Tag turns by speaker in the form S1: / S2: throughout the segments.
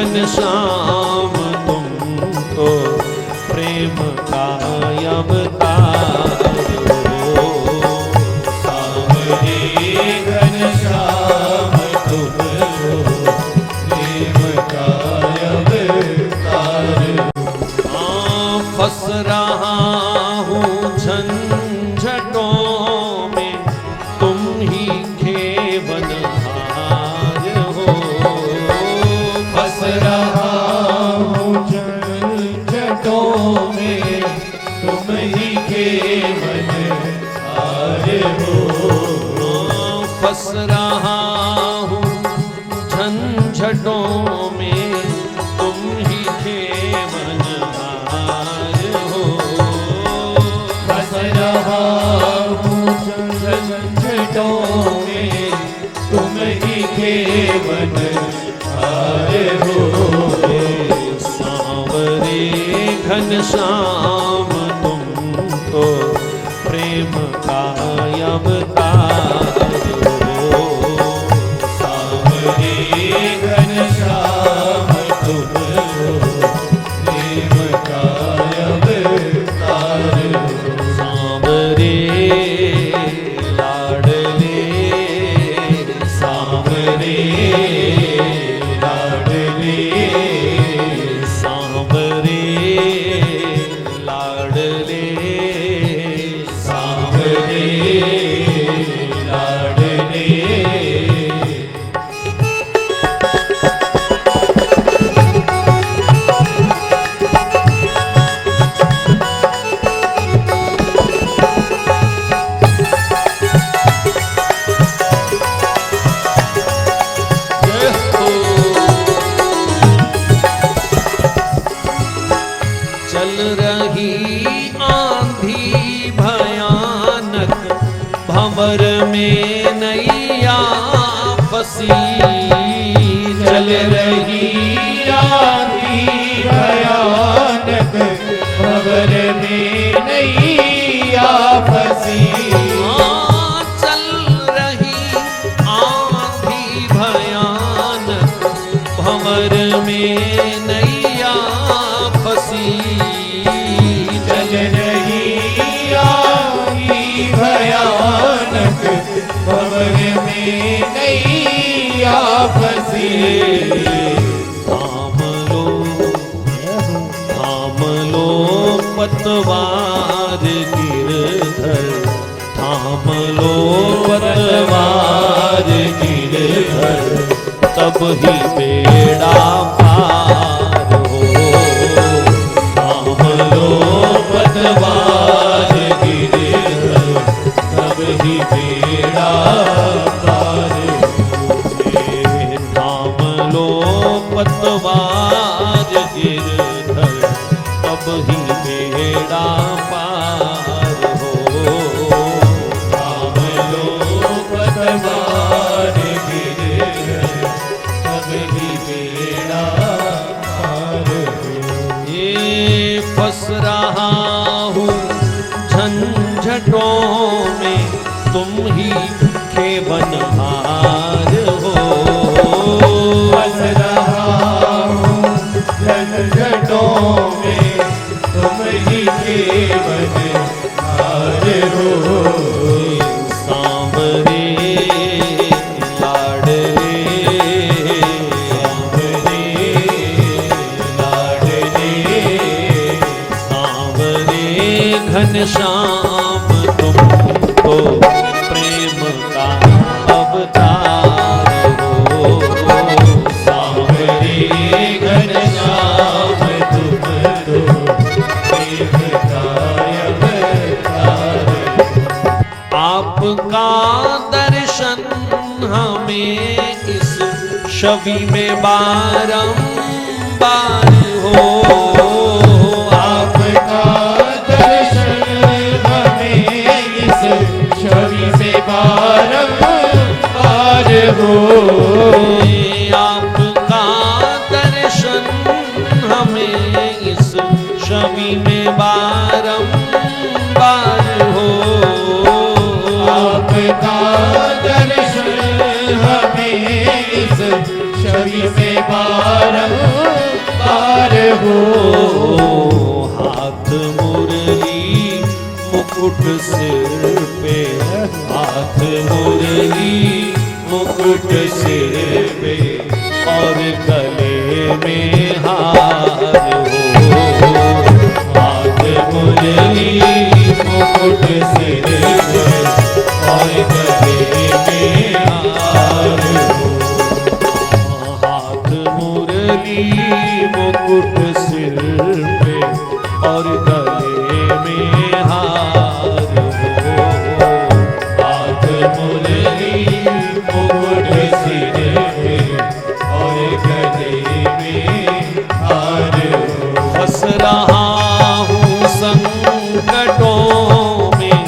S1: घनश्याम तुम तो प्रेम का अवतार हो।
S2: सांवरे घनश्याम तुम तो प्रेम का अवतार हो।
S1: फंस रहा हूँ झंझटों में तुम ही खेवनहार हो।
S2: फंस रहा हूँ झंझटों में तुम ही खेवनहार हो।
S1: फंस रहा हूँ झंझटों में तुम ही खेवनहार हो।
S2: फंस रहा हूँ झंझटों में तुम ही खेवनहार हो।
S1: सांवरे घनश्याम तुम तो प्रेम का अवतार हो।
S2: सांवरे घनश्याम तुम तो प्रेम का अवतार हो।
S1: सांवरे लाडले
S2: सांवरे लाडले
S1: सांवरे लाडले
S2: सांवरे लाडले।
S1: चल रही आंधी भयानक भंवर में नैया फंसी।
S2: चल रही आंधी भयानक भंवर में नैया फंसी।
S1: चल रही आंधी भयानक भंवर में नैया फंसी।
S2: चल रही आंधी भयानक भंवर में नैया फंसी।
S1: थाम लो पतवार गिरधर, थाम लो पतवार गिरधर, तब ही बेड़ा पार हो।
S2: थाम लो पतवार गिरधर, तब ही बेड़ा पार हो।
S1: थाम लो पतवार गिरधर, तब ही बेड़ा पार हो।
S2: थाम लो पतवार गिरधर, तब ही बेड़ा पार हो।
S1: ये फंस रहा हूँ झंझटों में तुम ही खेवनहार हो।
S2: फंस रहा हूँ झंझटों में तुम ही खेवनहार हो।
S1: सांवरे लाडले
S2: सांवरे लाडले
S1: सांवरे घनश्याम तुम तो प्रेम का अवतार हो।
S2: सांवरे घनश्याम तुम तो प्रेम का अवतार।
S1: आपका दर्शन हमें इस छवि में बारंबार हो।
S2: आपका दर्शन हमें इस छवि में बारंबार हो।
S1: आपका दर्शन हमें इस छवि में बारंबार हो।
S2: आपका दर्शन हमें इस छवि में बारंबार हो।
S1: हाथ मुरली मुकुट सिर पे,
S2: हाथ मुरली मुकुट सिर पे
S1: और गले में हार हो।
S2: हाथ मुरली मुकुट सिर पे और गले में हार हो।
S1: हाथ मुरली मुकुट सिर पे और गले में हार हो।
S2: हाथ मुरली मुकुट सिर पे और गले में हार हो।
S1: फंस रहा हूँ संकटों में,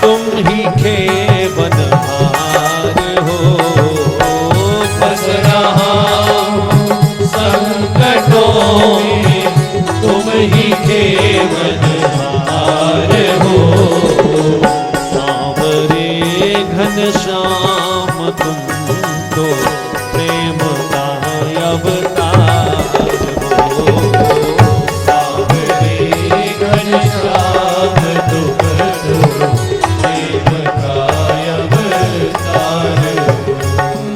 S1: तुम ही खेवनहार हो।
S2: फंस रहा हूँ संकटों में, तुम ही खेवनहार हो।
S1: सांवरे घनश्याम तुम तो प्रेम का अवतार हो।
S2: सांवरे घनश्याम तुम तो प्रेम का अवतार हो।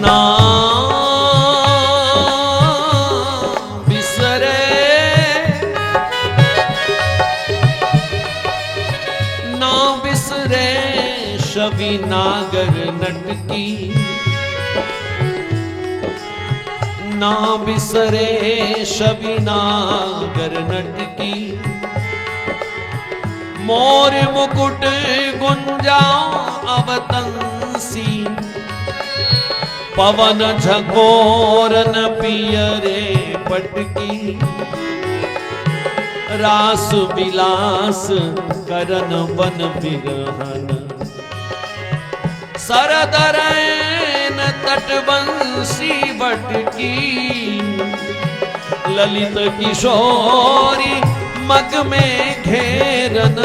S1: ना बिसरे, ना बिसरे छवि नागर नट की, ना बिसरे छवि नागर नट की। मोर मुकुट गुंजा अवतंसी, पवन झकोरन पियरे पटकी। रास विलास करन वन बिरहन, सरदरैन तटबंसी बटकी। ललित किशोरी मग में घेरन,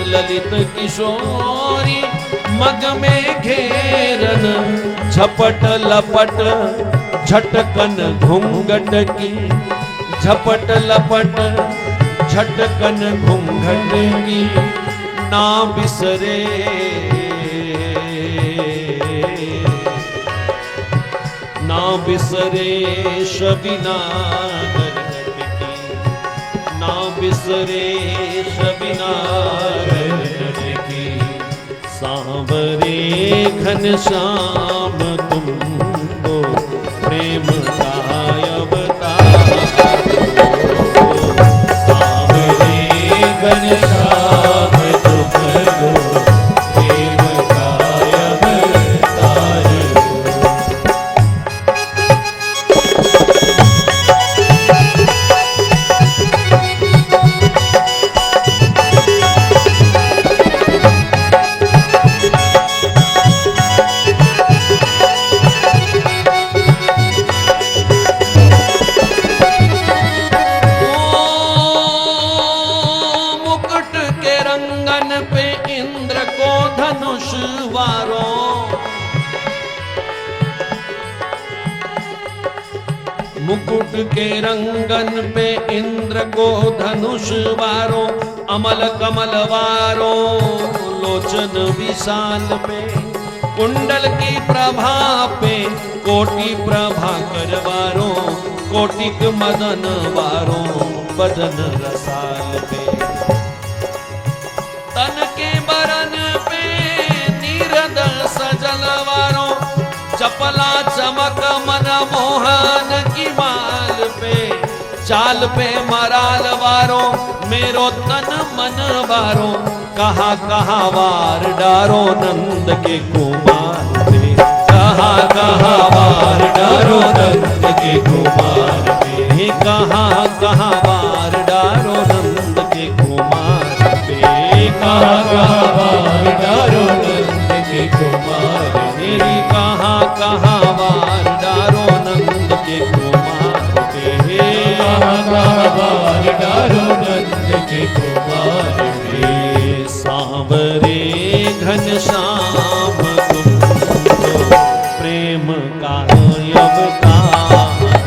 S1: ललित किशोरी मग में घेरन। झपट लपट झटकन घूंघट की, झपट लपट झटकन घूंघट की। ना बिसरे, ना बिसरे छवि नागर नट की, ना बिसरे छवि नागर नट की। सांवरे घनश्याम तुमको प्रेम का अवतार हो।
S2: सांवरे घनश्याम तुमको प्रेम का अवतार हो।
S1: मुकुट के रंगन पे इंद्र को धनुष वारो, मुकुट के रंगन पे इंद्र को धनुष वारो। अमल कमल वारो लोचन विशाल पे, कुंडल की प्रभा पे कोटि प्रभा करवारो। कोटिक मदन वारो बदन रसाल पे, तन के बरन पे नीरद सजल वारो। चपला चमक मन मोहन की माल पे, चाल पे मराल वारो मेरो तन मन वारो। कहाँ कहाँ वार डारो नंद के कुमार पे, कहाँ कहाँ वार डारो नंद के कुमार पे। कहाँ कहाँ वार डारो नंद के कुमार पे,
S2: कहाँ कहाँ वार डारो नंद के कुमार
S1: मेरी कहाँ कहाँ वार डारो नंद के कुमार पे।
S2: कहाँ कहाँ वार डारो नंद के कुमार पे।
S1: सांवरे घनश्याम तुमको प्रेम का अवतार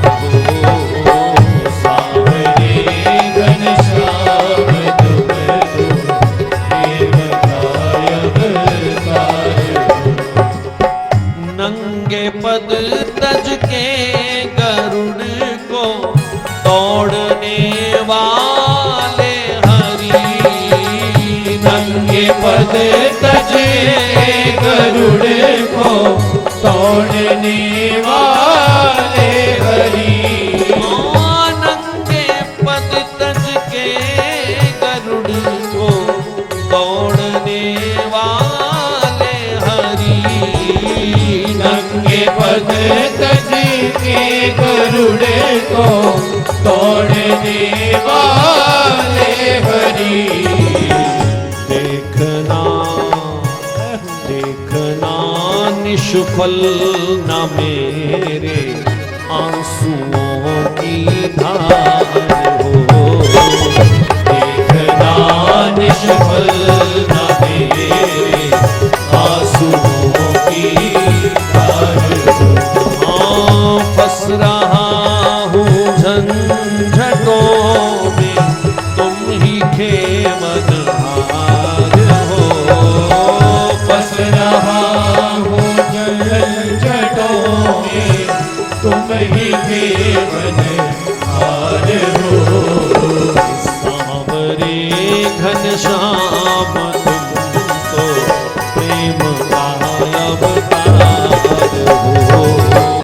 S2: तोड़ने वाले हरि
S1: नंगे पद तज के गरुड़ को तोड़ने वाले हरि
S2: नंगे पद तज के गरुड़ को तोड़ने वाले हरि
S1: देखना देखना निष्फल न मेरे आंसुओं की धार हो
S2: देखना निष्फल न मेरे आंसुओं की धार हो
S1: हाँ फंस रहा हूँ झंझटों में तुम ही खेमनहार हो
S2: फंस रहा हूँ झंझटों में तुम ही जीवनहार हो
S1: सांवरे घनश्याम